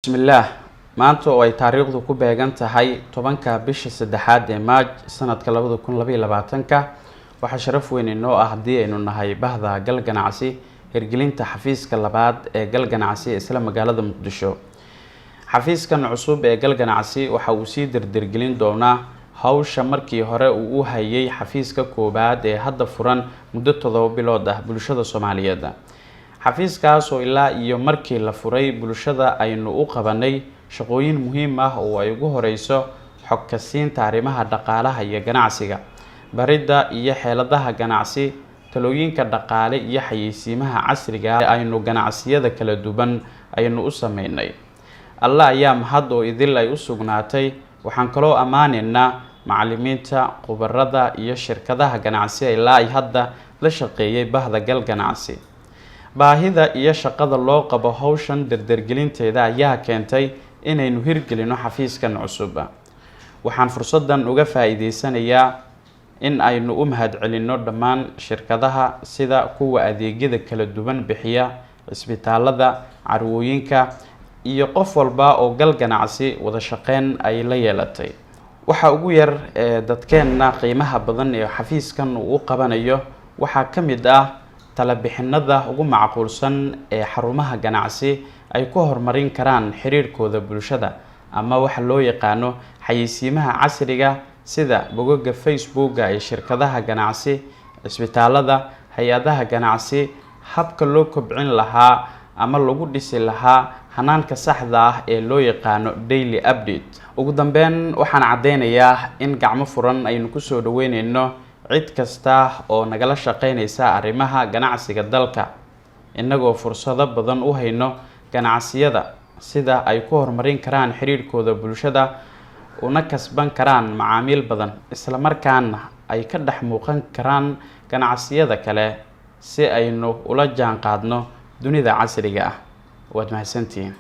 bismillaah maanta oo ay taariikhdu ku beegan tahay 10ka bisha saddexaad ee Maaj sanadka 2022 waxa sharaf weyn inoo ah hadii aynu nahay bahda gal ganacsi hirgelinta xafiiska labaad ee gal ganacsi isla magaalada Muqdisho. xafiiskan cusub ee gal ganacsi waxa uu sii dirdirgelin doonaa hawsha markii hore uu u hayay xafiiska koobaad ee hadda furan muddo 7 bilood ah bulshada Soomaaliyeed. xafiiskaas oo ilaa iyo markii la furay bulshada aynu u qabanay shaqooyin muhiim ah oo ay ugu horeyso xog ka siinta arrimaha dhaqaalaha iyo ganacsiga, baridda iyo xeeladaha ganacsi, talooyinka dhaqaale iyo xayeysiimaha casriga ah aynu ganacsiyada kala duwan aynu u sameynay. Allah ayaa mahad oo idil ay u sugnaatay. waxaan kaloo amaaneynaa macallimiinta, khubarada iyo shirkadaha ganacsi ilaa ay hadda la shaqeeyay bahda gal ganacsi. baahida iyo shaqada loo qabo hawshan dirdirgelinteeda ayaa keentay inaynu hirgelino xafiiskan cusub. waxaan fursadan uga faa'iideysanayaa in aynu u mahadcelino dhammaan shirkadaha sida kuwa adeegyada kala duwan bixiya, isbitaalada, carwooyinka iyo qof walba oo gal ganacsi wada shaqeyn ay la yeelatay. waxa ugu yar dadkeena qiimaha badan ee xafiiskan uu qabanayo waxa ka mid ah talabixinada ugu macquulsan ee xarumaha ganacsi ay ku horumarin karaan xiriirkooda bulshada ama waxa loo yaqaano xayeysiimaha casriga sida bogagga Facebook ee shirkadaha ganacsi, isbitaalada, hay'adaha ganacsi, habka loo kobcin lahaa ama lagu dhisi lahaa hanaanka saxda ah ee loo yaqaano daily update. ugu dambeyn waxaan cadeynayaa in gacmo furan aynu ku soo dhaweyneyno cid kasta oo nagala shaqeynaysa arrimaha ganacsiga dalka, inagoo fursado badan u hayno ganacsiyada sida ay ku horumarin karaan xiriirkooda bulshada una kasban karaan macaamiil badan, isla markaana ay ka dhex muuqan karaan ganacsiyada kale si aynu ula jaan qaadno dunida casriga ah. waad mahadsantihiin.